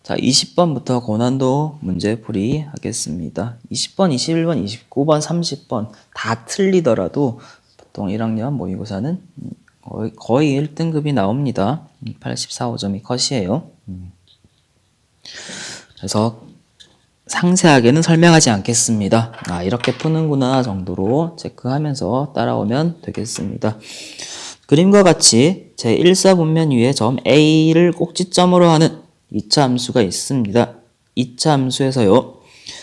자, 20번부터 고난도 문제풀이 하겠습니다. 20번, 21번, 29번, 30번 다 틀리더라도 보통 1학년 모의고사는 거의 1등급이 나옵니다. 84~5점이 컷이에요. 그래서 상세하게는 설명하지 않겠습니다. 아, 이렇게 푸는구나 정도로 체크하면서 따라오면 되겠습니다. 그림과 같이 제1사분면 위에 점 A를 꼭지점으로 하는 2차 함수가 있습니다. 2차 함수에서요.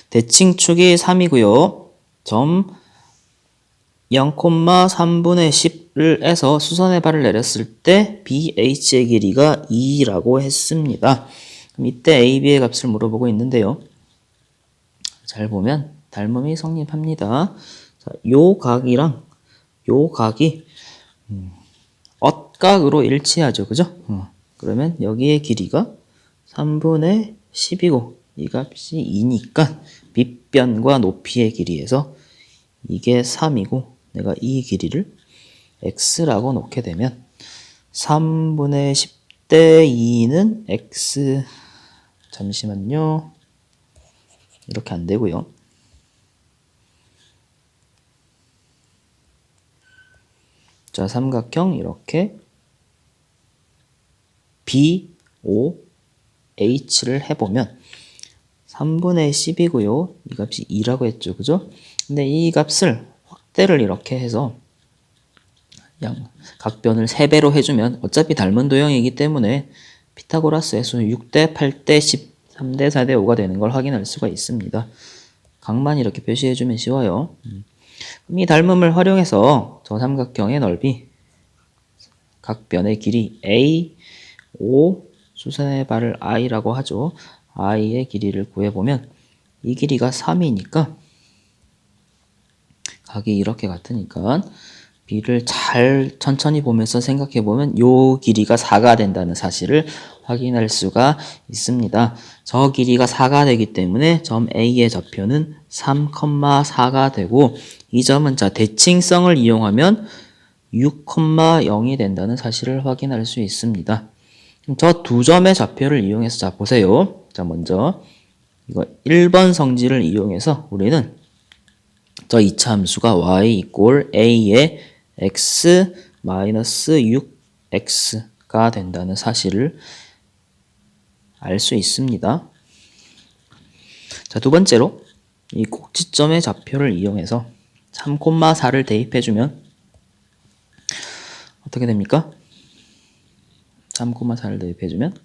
대칭축이 3이고요. 점 0,3분의 10을 해서 수선의 발을 내렸을 때 BH의 길이가 2라고 했습니다. 그럼 이때 A, B의 값을 물어보고 있는데요. 잘 보면 닮음이 성립합니다. 자, 요 각이랑 요 각이 엇각으로 일치하죠. 그죠? 그러면 여기의 길이가 3분의 10이고 이 값이 2니까 밑변과 높이의 길이에서 이게 3이고 내가 이 길이를 x라고 놓게 되면 3분의 10대 2는 x 잠시만요. 이렇게 안 되고요. 자, 삼각형 이렇게 B, O, H를 해보면 3분의 10이고요. 이 값이 2라고 했죠. 그죠? 근데 이 값을 확대를 이렇게 해서 각변을 3배로 해주면 어차피 닮은 도형이기 때문에 피타고라스의 수는 6대 8대 10, 3대 4대 5가 되는 걸 확인할 수가 있습니다. 각만 이렇게 표시해주면 쉬워요. 그럼 이 닮음을 활용해서 저 삼각형의 넓이, 각변의 길이 A, O, 수선의 발을 I라고 하죠. I의 길이를 구해보면 이 길이가 3이니까 각이 이렇게 같으니까 B를 잘 천천히 보면서 생각해보면 이 길이가 4가 된다는 사실을 확인할 수가 있습니다. 저 길이가 4가 되기 때문에 점 A의 좌표는 3,4가 되고 이 점은 자 대칭성을 이용하면 6,0이 된다는 사실을 확인할 수 있습니다. 저 두 점의 좌표를 이용해서 자 보세요. 자 먼저 이거 1번 성질을 이용해서 우리는 저 2차 함수가 y 이꼴 a의 x 마이너스 6x가 된다는 사실을 알 수 있습니다. 자, 두 번째로 이 꼭지점의 좌표를 이용해서 3,4를 대입해주면 어떻게 됩니까? 3,4를 대입해주면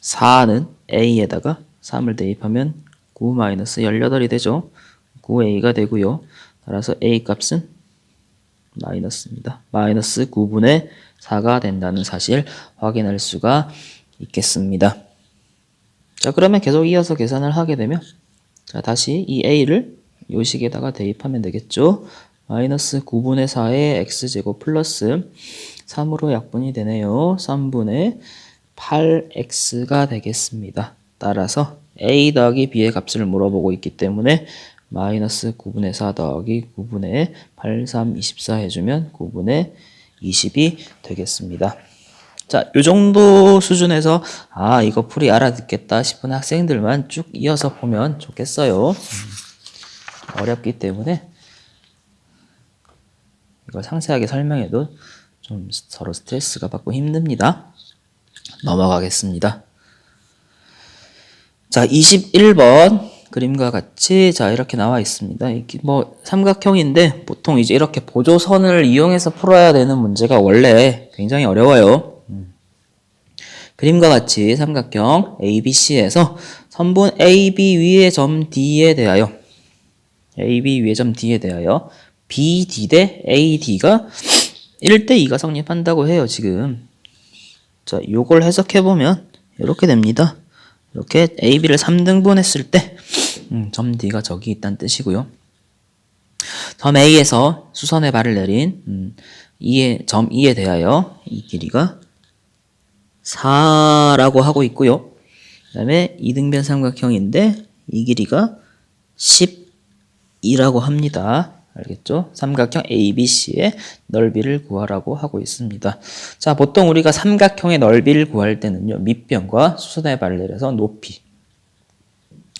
4는 a에다가 3을 대입하면 9-18이 되죠. 9a가 되고요. 따라서 a 값은 마이너스입니다. 마이너스 9분의 4가 된다는 사실 확인할 수가 있겠습니다. 자, 그러면 계속 이어서 계산을 하게 되면 자, 다시 이 a를 요 식에다가 대입하면 되겠죠. 마이너스 9분의 4의 x제곱 플러스 3으로 약분이 되네요. 3분의 8x가 되겠습니다. 따라서 a 더하기 b의 값을 물어보고 있기 때문에 마이너스 9분의 4 더하기 9분의 8, 3, 24 해주면 9분의 20이 되겠습니다. 자, 요 정도 수준에서 아, 이거 풀이 알아듣겠다 싶은 학생들만 쭉 이어서 보면 좋겠어요. 어렵기 때문에 이걸 상세하게 설명해도 좀 서로 스트레스가 받고 힘듭니다. 넘어가겠습니다. 자, 21번 그림과 같이 자 이렇게 나와 있습니다. 이게 뭐 삼각형인데 보통 이제 이렇게 보조선을 이용해서 풀어야 되는 문제가 원래 굉장히 어려워요. 그림과 같이 삼각형 ABC에서 선분 AB 위의 점 D에 대하여 AB 위의 점 D에 대하여 BD 대 AD가 1대2가 성립한다고 해요. 지금 자, 요걸 해석해보면 이렇게 됩니다. 이렇게 AB를 3등분 했을 때 점 D가 저기 있다는 뜻이고요. 점 A에서 수선의 발을 내린 점 E에 대하여 이 길이가 4라고 하고 있고요. 그 다음에 이등변 삼각형인데 이 길이가 10이라고 합니다. 알겠죠? 삼각형 ABC의 넓이를 구하라고 하고 있습니다. 자, 보통 우리가 삼각형의 넓이를 구할 때는요, 밑변과 수선의 발을 내려서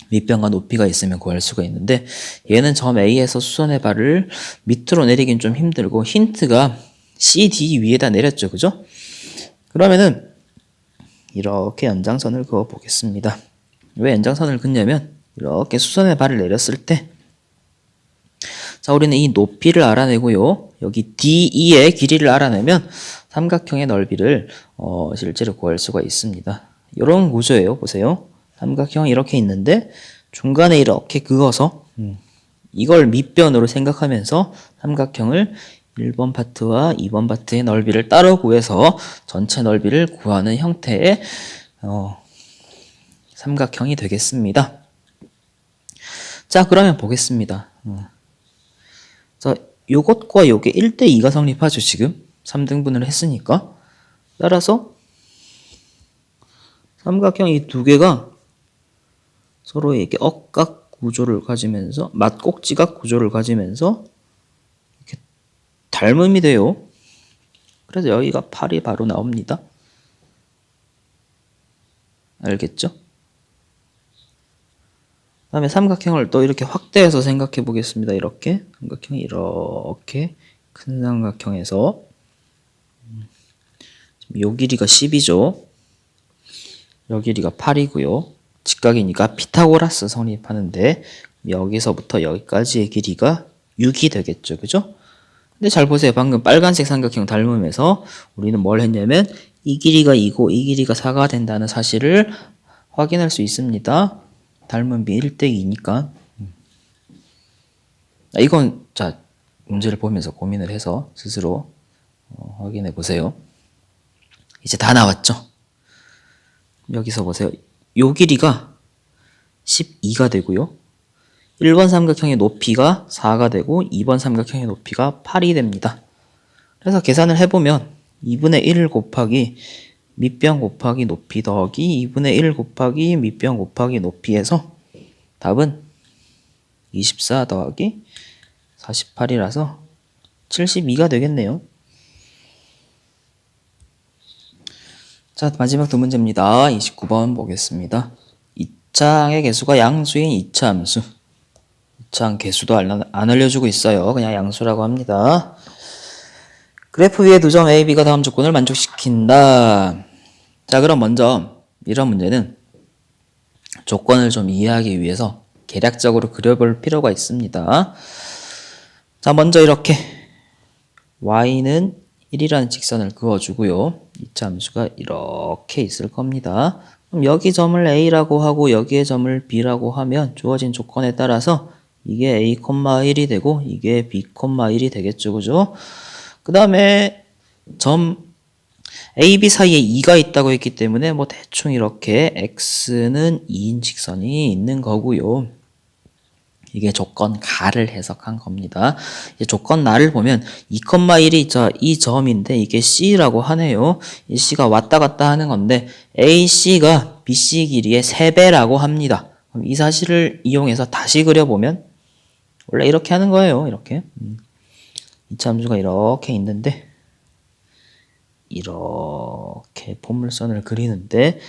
밑변과 높이가 있으면 구할 수가 있는데, 얘는 점 A에서 수선의 발을 밑으로 내리긴 좀 힘들고, 힌트가 CD 위에다 내렸죠, 그죠? 그러면은 이렇게 연장선을 그어 보겠습니다. 왜 연장선을 긋냐면, 이렇게 수선의 발을 내렸을 때, 자, 우리는 이 높이를 알아내고요. 여기 DE의 길이를 알아내면 삼각형의 넓이를 실제로 구할 수가 있습니다. 이런 구조예요. 보세요. 삼각형이 이렇게 있는데 중간에 이렇게 그어서 이걸 밑변으로 생각하면서 삼각형을 1번 파트와 2번 파트의 넓이를 따로 구해서 전체 넓이를 구하는 형태의 삼각형이 되겠습니다. 자, 그러면 보겠습니다. 자, 요것과 요게 1대2가 성립하죠, 지금. 3등분을 했으니까. 따라서 삼각형 이 두 개가 서로 이렇게 억각 구조를 가지면서, 맞꼭지각 구조를 가지면서 이렇게 닮음이 돼요. 그래서 여기가 8이 바로 나옵니다. 알겠죠? 그 다음에 삼각형을 또 이렇게 확대해서 생각해 보겠습니다. 이렇게 삼각형이 이렇게 큰 삼각형에서 요 길이가 10이죠. 요 길이가 8이고요. 직각이니까 피타고라스 성립하는데 여기서부터 여기까지의 길이가 6이 되겠죠. 그죠? 근데 잘 보세요. 방금 빨간색 삼각형 닮음에서 우리는 뭘 했냐면 이 길이가 2고 이 길이가 4가 된다는 사실을 확인할 수 있습니다. 닮음비 1대2니까. 이건 자 문제를 보면서 고민을 해서 스스로 확인해 보세요. 이제 다 나왔죠? 여기서 보세요. 요 길이가 12가 되고요. 1번 삼각형의 높이가 4가 되고 2번 삼각형의 높이가 8이 됩니다. 그래서 계산을 해보면 2분의 1 곱하기 밑변 곱하기 높이 더하기 2분의 1 곱하기 밑변 곱하기 높이에서 답은 24 더하기 48이라서 72가 되겠네요. 자, 마지막 두 문제입니다. 29번 보겠습니다. 2차항의 개수가 양수인 2차 함수. 2차항 개수도 안 알려주고 있어요. 그냥 양수라고 합니다. 그래프 위에 두 점 A, B가 다음 조건을 만족시킨다. 자, 그럼 먼저 이런 문제는 조건을 좀 이해하기 위해서 계략적으로 그려볼 필요가 있습니다. 자, 먼저 이렇게 y는 1이라는 직선을 그어주고요. 2차 함수가 이렇게 있을 겁니다. 그럼 여기 점을 A라고 하고 여기에 점을 B라고 하면 주어진 조건에 따라서 이게 A, 1이 되고 이게 B, 1이 되겠죠. 그죠? 그 다음에 점 A, B 사이에 2가 있다고 했기 때문에 뭐 대충 이렇게 X는 2인 직선이 있는 거고요. 이게 조건 가를 해석한 겁니다. 이제 조건 나를 보면 2,1이 이 점인데 이게 C라고 하네요. 이 C가 왔다 갔다 하는 건데 AC가 BC 길이의 3배라고 합니다. 그럼 이 사실을 이용해서 다시 그려보면 원래 이렇게 하는 거예요. 이렇게 2차 함수가 이렇게 있는데 이렇게 포물선을 그리는데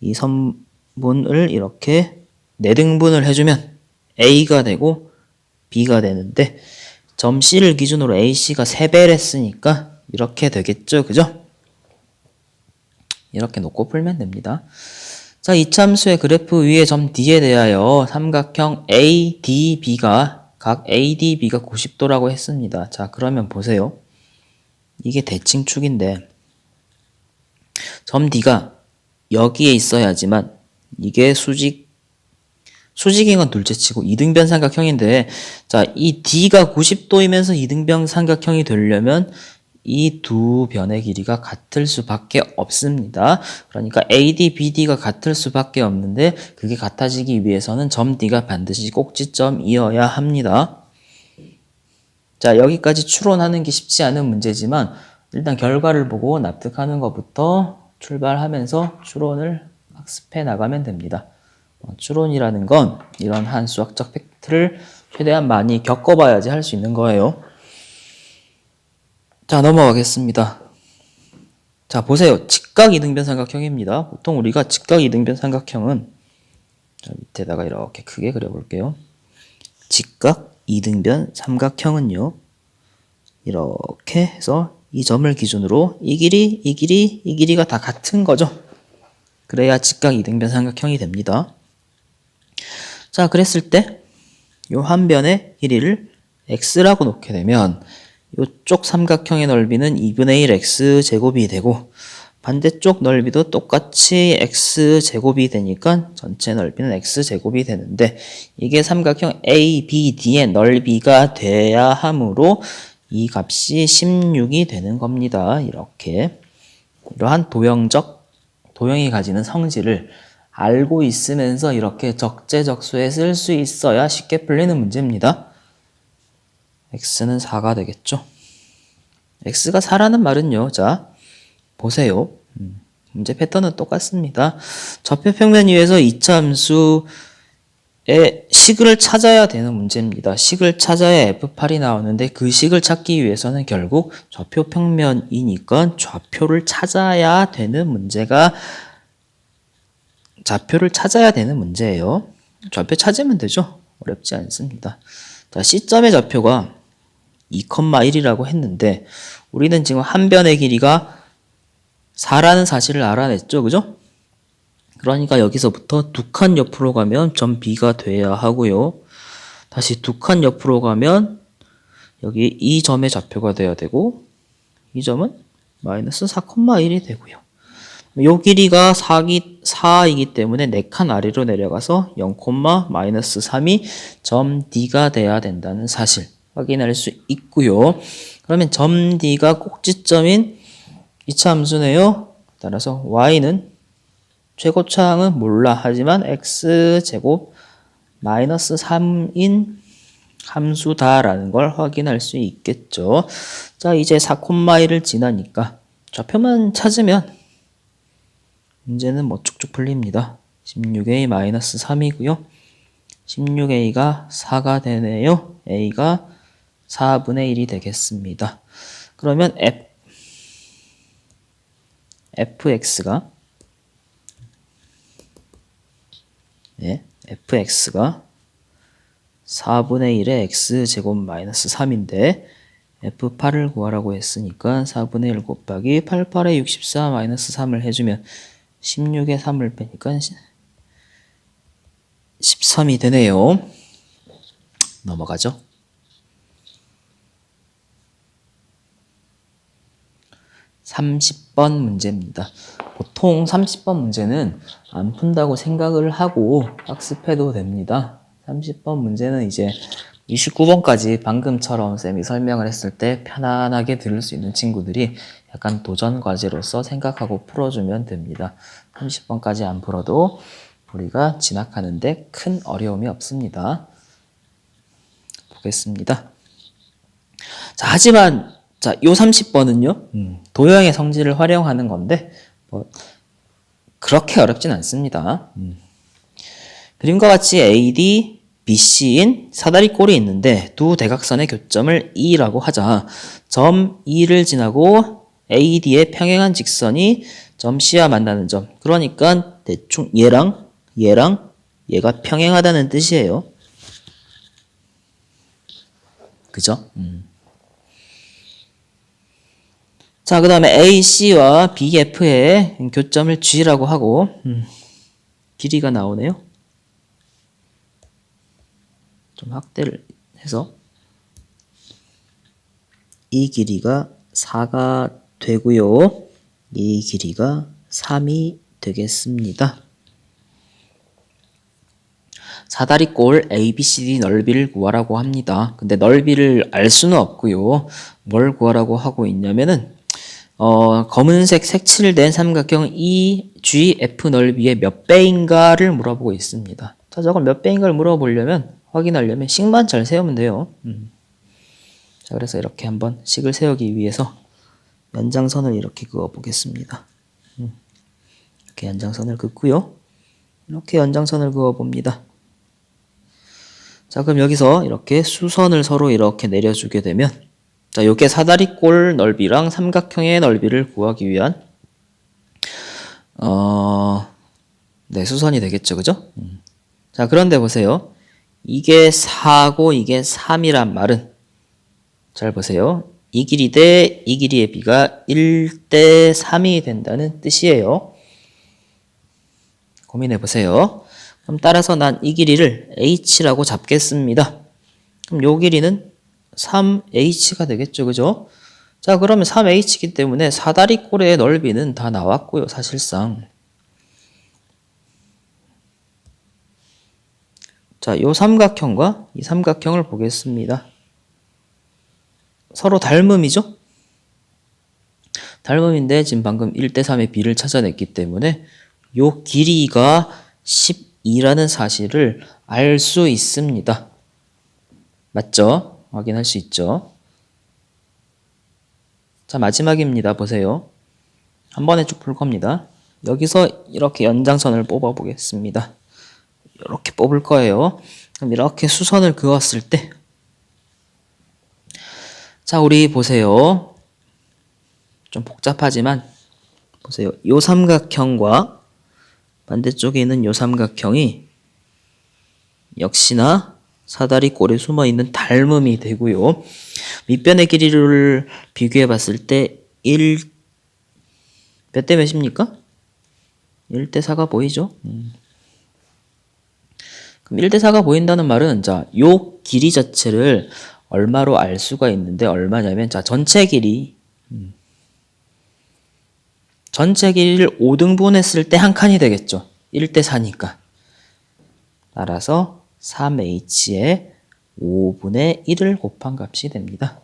이 선분을 이렇게 4등분을 해주면 A가 되고 B가 되는데 점 C를 기준으로 AC가 3배를 했으니까 이렇게 되겠죠. 그죠? 이렇게 놓고 풀면 됩니다. 자, 이참수의 그래프 위의 점 D에 대하여 삼각형 ADB가 각 ADB가 90도라고 했습니다. 자, 그러면 보세요. 이게 대칭축인데 점 D가 여기에 있어야지만 이게 수직인 건 둘째치고 이등변 삼각형인데 자, 이 D가 90도이면서 이등변 삼각형이 되려면 이 두 변의 길이가 같을 수밖에 없습니다. 그러니까 AD, BD가 같을 수밖에 없는데 그게 같아지기 위해서는 점 D가 반드시 꼭지점이어야 합니다. 자, 여기까지 추론하는 게 쉽지 않은 문제지만 일단 결과를 보고 납득하는 것부터 출발하면서 추론을 학습해 나가면 됩니다. 추론이라는 건 이런 한 수학적 팩트를 최대한 많이 겪어봐야지 할 수 있는 거예요. 자, 넘어가겠습니다. 자, 보세요. 직각이등변 삼각형입니다. 보통 우리가 직각이등변 삼각형은 자, 밑에다가 이렇게 크게 그려볼게요. 직각이등변 삼각형은요. 이렇게 해서 이 점을 기준으로 이 길이, 이 길이, 이 길이가 다 같은 거죠. 그래야 직각이등변 삼각형이 됩니다. 자, 그랬을 때 요 한 변의 길이를 x라고 놓게 되면 이쪽 삼각형의 넓이는 2분의 1 x제곱이 되고 반대쪽 넓이도 똑같이 x제곱이 되니까 전체 넓이는 x제곱이 되는데 이게 삼각형 ABD의 넓이가 돼야 하므로 이 값이 16이 되는 겁니다. 이렇게 이러한 도형이 가지는 성질을 알고 있으면서 이렇게 적재적소에 쓸 수 있어야 쉽게 풀리는 문제입니다. x는 4가 되겠죠. x가 4라는 말은요. 자, 보세요. 문제 패턴은 똑같습니다. 좌표평면 위에서 이차함수의 식을 찾아야 되는 문제입니다. 식을 찾아야 F8이 나오는데 그 식을 찾기 위해서는 결국 좌표평면이니까 좌표를 찾아야 되는 문제예요. 좌표 찾으면 되죠. 어렵지 않습니다. 자, C점의 좌표가 2,1이라고 했는데 우리는 지금 한 변의 길이가 4라는 사실을 알아냈죠. 그죠? 그러니까 여기서부터 두 칸 옆으로 가면 점 B가 돼야 하고요. 다시 두 칸 옆으로 가면 여기 이 점의 좌표가 돼야 되고 이 점은 마이너스 4,1이 되고요. 요 길이가 4이기 때문에 4칸 아래로 내려가서 0,-3이 점 D가 돼야 된다는 사실 확인할 수 있고요. 그러면 점 D가 꼭지점인 이차함수네요. 따라서 y는 최고차항은 몰라 하지만 x제곱 마이너스 3인 함수다라는 걸 확인할 수 있겠죠. 자, 이제 4,1을 지나니까 좌표만 찾으면 문제는 뭐 쭉쭉 풀립니다. 16a 마이너스 3이고요. 16a가 4가 되네요. a가 4분의 1이 되겠습니다. 그러면 fx가 4분의 1의 x제곱 마이너스 3인데 f8을 구하라고 했으니까 4분의 1 곱하기 88의 64 마이너스 3을 해주면 16에 3을 빼니까 13이 되네요. 넘어가죠. 30번 문제입니다. 보통 30번 문제는 안 푼다고 생각을 하고 학습해도 됩니다. 30번 문제는 이제 29번까지 방금처럼 쌤이 설명을 했을 때 편안하게 들을 수 있는 친구들이 약간 도전 과제로서 생각하고 풀어주면 됩니다. 30번까지 안 풀어도 우리가 진학하는데 큰 어려움이 없습니다. 보겠습니다. 자, 하지만 자, 요 30번은요. 도형의 성질을 활용하는 건데 뭐 그렇게 어렵진 않습니다. 그림과 같이 AD, BC인 사다리꼴이 있는데 두 대각선의 교점을 E라고 하자. 점 E를 지나고 AD의 평행한 직선이 점 C와 만나는 점. 그러니까 대충 얘랑 얘가 평행하다는 뜻이에요. 그죠? 자, 그 다음에 AC와 BF의 교점을 G라고 하고 길이가 나오네요. 좀 확대를 해서 이 길이가 4가 되고요. 이 길이가 3이 되겠습니다. 사다리꼴 ABCD 넓이를 구하라고 합니다. 근데 넓이를 알 수는 없고요. 뭘 구하라고 하고 있냐면은 검은색 색칠된 삼각형 EGF 넓이의 몇 배인가를 물어보고 있습니다. 자, 저걸 몇 배인가를 물어보려면 확인하려면 식만 잘 세우면 돼요. 자, 그래서 이렇게 한번 식을 세우기 위해서 연장선을 이렇게 그어 보겠습니다. 이렇게 연장선을 긋고요. 이렇게 연장선을 그어 봅니다. 자, 그럼 여기서 이렇게 수선을 서로 이렇게 내려주게 되면, 자, 요게 사다리꼴 넓이랑 삼각형의 넓이를 구하기 위한 네, 수선이 되겠죠, 그죠? 자, 그런데 보세요. 이게 4고 이게 3이란 말은, 잘 보세요. 이 길이 대 이 길이의 비가 1대 3이 된다는 뜻이에요. 고민해 보세요. 그럼 따라서 난 이 길이를 h라고 잡겠습니다. 그럼 요 길이는 3h가 되겠죠, 그죠? 자, 그러면 3h이기 때문에 사다리꼴의 넓이는 다 나왔고요, 사실상. 자, 요 삼각형과 이 삼각형을 보겠습니다. 서로 닮음이죠? 닮음인데 지금 방금 1대 3의 비를 찾아냈기 때문에 요 길이가 12라는 사실을 알 수 있습니다. 맞죠? 확인할 수 있죠? 자, 마지막입니다. 보세요. 한 번에 쭉 풀 겁니다. 여기서 이렇게 연장선을 뽑아 보겠습니다. 이렇게 뽑을 거예요. 그럼 이렇게 수선을 그었을 때, 자, 우리 보세요. 좀 복잡하지만 보세요. 요 삼각형과 반대쪽에 있는 요 삼각형이 역시나 사다리꼴에 숨어있는 닮음이 되고요. 밑변의 길이를 비교해 봤을 때 1, 몇 대 몇입니까? 1대 4가 보이죠? 그럼 1대 4가 보인다는 말은, 자, 요 길이 자체를 얼마로 알 수가 있는데, 얼마냐면, 자, 전체 길이를 5등분 했을 때 한 칸이 되겠죠. 1대 4니까. 따라서 3h에 5분의 1을 곱한 값이 됩니다.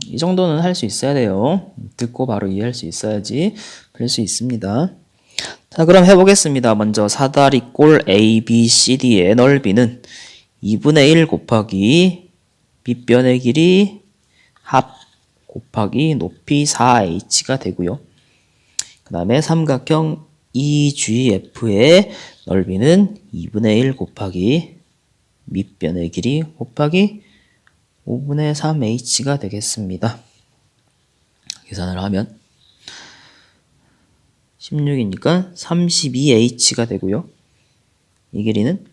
이 정도는 할 수 있어야 돼요. 듣고 바로 이해할 수 있어야지 풀 수 있습니다. 자, 그럼 해보겠습니다. 먼저 사다리꼴 ABCD의 넓이는 2분의 1 곱하기 밑변의 길이 합 곱하기 높이 4h가 되고요. 그 다음에 삼각형 EGF의 넓이는 2분의 1 곱하기 밑변의 길이 곱하기 5분의 3h가 되겠습니다. 계산을 하면 16이니까 32h가 되고요. 이 길이는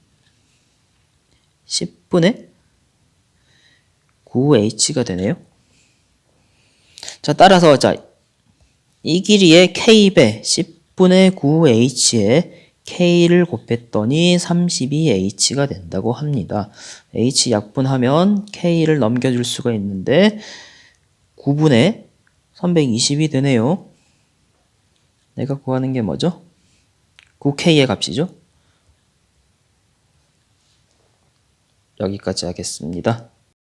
10분의 9h가 되네요. 자, 따라서 자, 이 길이의 k배 10분의 9h에 k를 곱했더니 32h가 된다고 합니다. h 약분하면 k를 넘겨줄 수가 있는데 9분의 320이 되네요. 내가 구하는 게 뭐죠? 9k의 값이죠. 여기까지 하겠습니다.